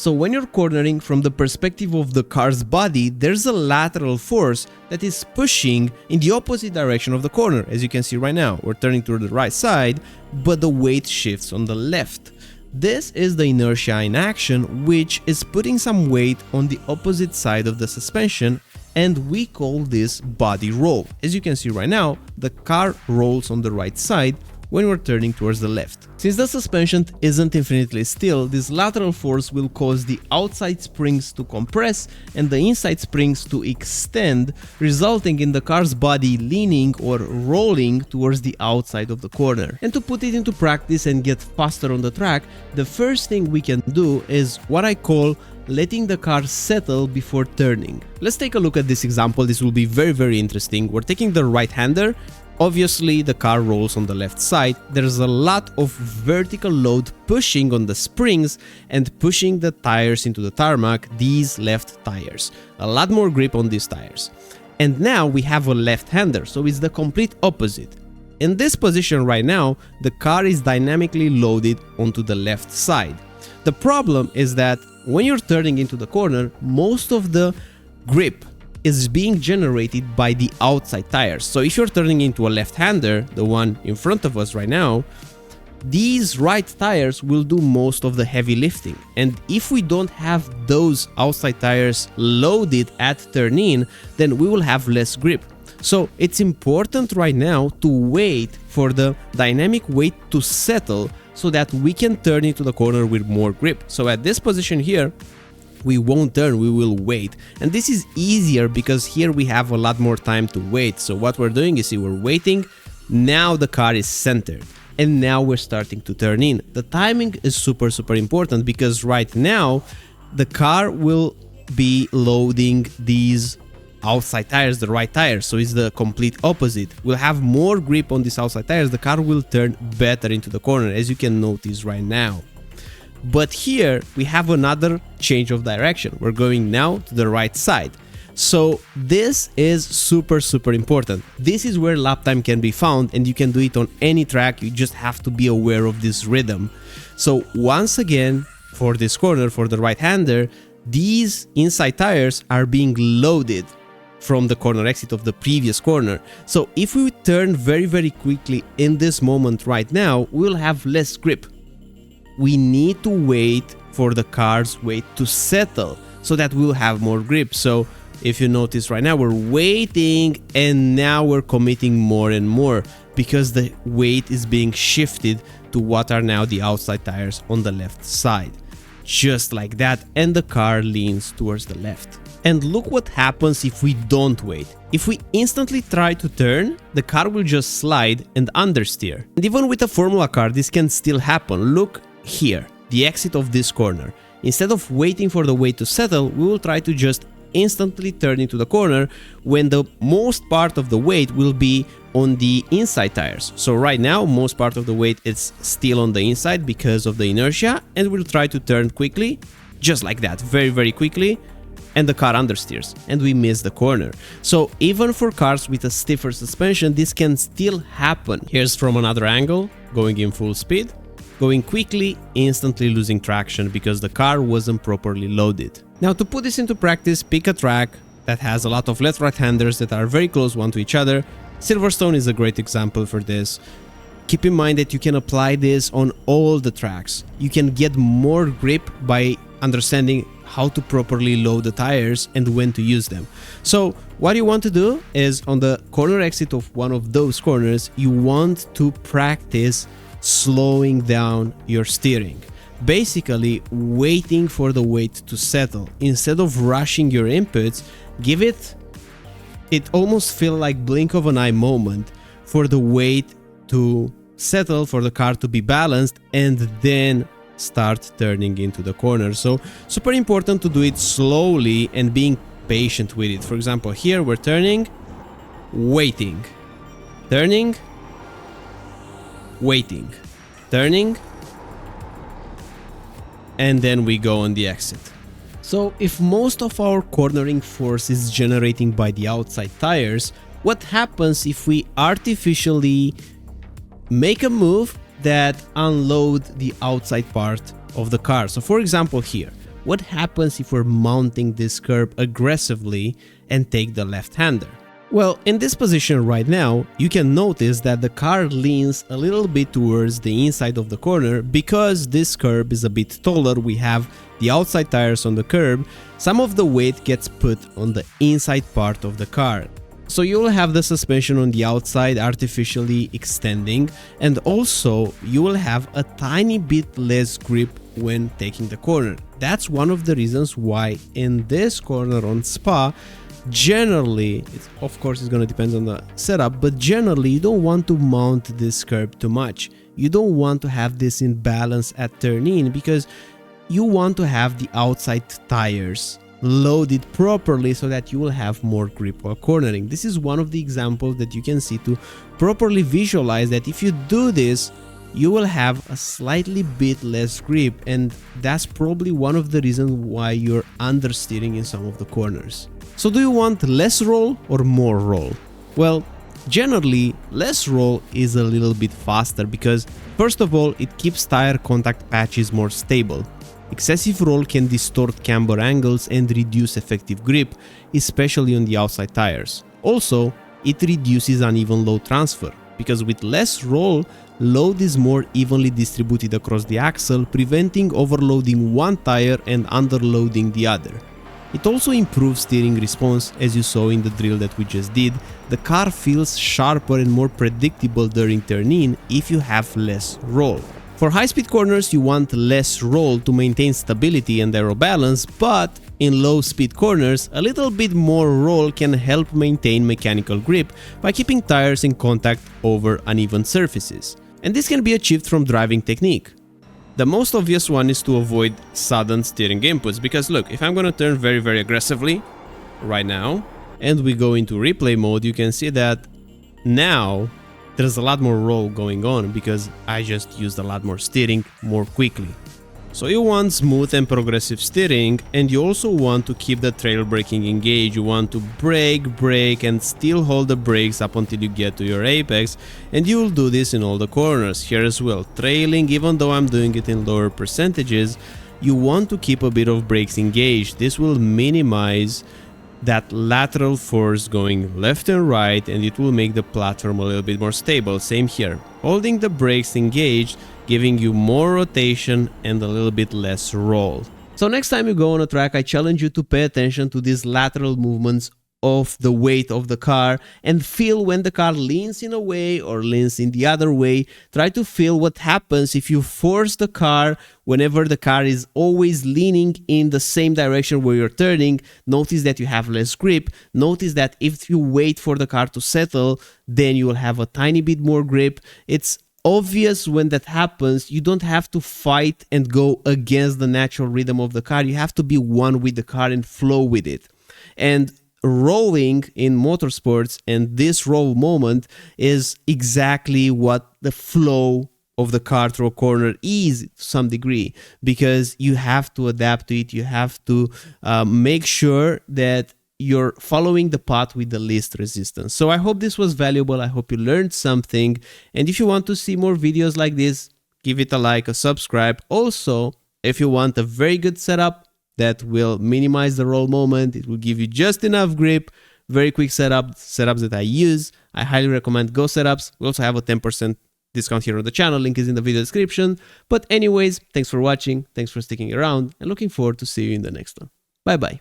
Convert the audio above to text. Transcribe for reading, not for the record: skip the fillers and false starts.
So when you're cornering from the perspective of the car's body, there's a lateral force that is pushing in the opposite direction of the corner. As you can see right now, we're turning to the right side, but the weight shifts on the left. This is the inertia in action, which is putting some weight on the opposite side of the suspension, and we call this body roll. As you can see right now, the car rolls on the right side when we're turning towards the left. Since the suspension isn't infinitely still, this lateral force will cause the outside springs to compress and the inside springs to extend, resulting in the car's body leaning or rolling towards the outside of the corner. And to put it into practice and get faster on the track, the first thing we can do is what I call letting the car settle before turning. Let's take a look at this example. This will be very interesting. We're taking the right-hander. Obviously, the car rolls on the left side. There's a lot of vertical load pushing on the springs and pushing the tires into the tarmac, these left tires. A lot more grip on these tires. And now we have a left-hander, so it's the complete opposite. In this position right now, the car is dynamically loaded onto the left side. The problem is that when you're turning into the corner, most of the grip is being generated by the outside tires. So if you're turning into a left-hander, the one in front of us right now, these right tires will do most of the heavy lifting. And if we don't have those outside tires loaded at turn-in, then we will have less grip. So it's important right now to wait for the dynamic weight to settle so that we can turn into the corner with more grip. So at this position here, we won't turn, we will wait. And this is easier because here we have a lot more time to wait. So what we're doing is we're waiting. Now the car is centered and now we're starting to turn in. The timing is super important because right now the car will be loading these outside tires, the right tires, so it's the complete opposite. We'll have more grip on these outside tires, the car will turn better into the corner, as you can notice right now. But here we have another change of direction. We're going now to the right side. So this is super important. This is where lap time can be found, and you can do it on any track. You just have to be aware of this rhythm. So once again, for this corner, for the right-hander, these inside tires are being loaded from the corner exit of the previous corner. So if we turn very quickly in this moment right now, we'll have less grip. We need to wait for the car's weight to settle so that we'll have more grip. So if you notice right now, we're waiting and now we're committing more and more because the weight is being shifted to what are now the outside tires on the left side. Just like that, and the car leans towards the left. And look what happens if we don't wait. If we instantly try to turn, the car will just slide and understeer. And even with a Formula car, this can still happen. Look here, the exit of this corner. Instead of waiting for the weight to settle, we will try to just instantly turn into the corner when the most part of the weight will be on the inside tires. So right now, most part of the weight is still on the inside because of the inertia, and we'll try to turn quickly, just like that, very quickly, and the car understeers, and we miss the corner. So even for cars with a stiffer suspension, this can still happen. Here's from another angle, going in full speed, going quickly, instantly losing traction because the car wasn't properly loaded. Now to put this into practice, pick a track that has a lot of left-right-handers that are very close one to each other. Silverstone is a great example for this. Keep in mind that you can apply this on all the tracks. You can get more grip by understanding how to properly load the tires and when to use them. So what you want to do is on the corner exit of one of those corners, you want to practice slowing down your steering. Basically waiting for the weight to settle. Instead of rushing your inputs, give it almost feel like blink of an eye moment for the weight to settle, for the car to be balanced, and then start turning into the corner. So super important to do it slowly and being patient with it. For example, here we're turning, waiting, turning, waiting, turning, and then we go on the exit. So if most of our cornering force is generating by the outside tires, what happens if we artificially make a move that unload the outside part of the car? So for example here, what happens if we're mounting this curb aggressively and take the left-hander? Well, in this position right now, you can notice that the car leans a little bit towards the inside of the corner because this curb is a bit taller. We have the outside tires on the curb. Some of the weight gets put on the inside part of the car. So you'll have the suspension on the outside artificially extending, and also you will have a tiny bit less grip when taking the corner. That's one of the reasons why in this corner on Spa, generally, of course it's going to depend on the setup, but generally you don't want to mount this curb too much. You don't want to have this imbalance at turn in because you want to have the outside tires loaded properly so that you will have more grip while cornering. This is one of the examples that you can see to properly visualize that if you do this, you will have a slightly bit less grip, and that's probably one of the reasons why you're understeering in some of the corners. So do you want less roll or more roll? Well, generally less roll is a little bit faster because first of all it keeps tire contact patches more stable. Excessive roll can distort camber angles and reduce effective grip, especially on the outside tires. Also, it reduces uneven load transfer, because with less roll, load is more evenly distributed across the axle, preventing overloading one tire and underloading the other. It also improves steering response, as you saw in the drill that we just did. The car feels sharper and more predictable during turn-in if you have less roll. For high-speed corners, you want less roll to maintain stability and aero balance, but in low-speed corners, a little bit more roll can help maintain mechanical grip by keeping tires in contact over uneven surfaces. And this can be achieved from driving technique. The most obvious one is to avoid sudden steering inputs, because look, if I'm going to turn very aggressively right now, and we go into replay mode, you can see that now there's a lot more roll going on because I just used a lot more steering more quickly. So you want smooth and progressive steering, and you also want to keep the trail braking engaged. You want to brake, and still hold the brakes up until you get to your apex, and you will do this in all the corners here as well. Trailing, even though I'm doing it in lower percentages, you want to keep a bit of brakes engaged. This will minimize that lateral force going left and right, and it will make the platform a little bit more stable. Same here, holding the brakes engaged, giving you more rotation and a little bit less roll. So next time you go on a track, I challenge you to pay attention to these lateral movements of the weight of the car and feel when the car leans in a way or leans in the other way. Try to feel what happens if you force the car whenever the car is always leaning in the same direction where you're turning. Notice that you have less grip. Notice that if you wait for the car to settle, then you will have a tiny bit more grip. It's obvious when that happens. You don't have to fight and go against the natural rhythm of the car. You have to be one with the car and flow with it. And rolling in motorsports and this roll moment is exactly what the flow of the car through a corner is to some degree, because you have to adapt to it. You have to make sure that you're following the path with the least resistance. So I hope this was valuable. I hope you learned something. And if you want to see more videos like this, give it a like, a subscribe. Also, if you want a very good setup that will minimize the roll moment, it will give you just enough grip, very quick setups that I use, I highly recommend Go Setups. We also have a 10% discount here on the channel, link is in the video description. But anyways, thanks for watching, thanks for sticking around, and looking forward to see you in the next one. Bye bye.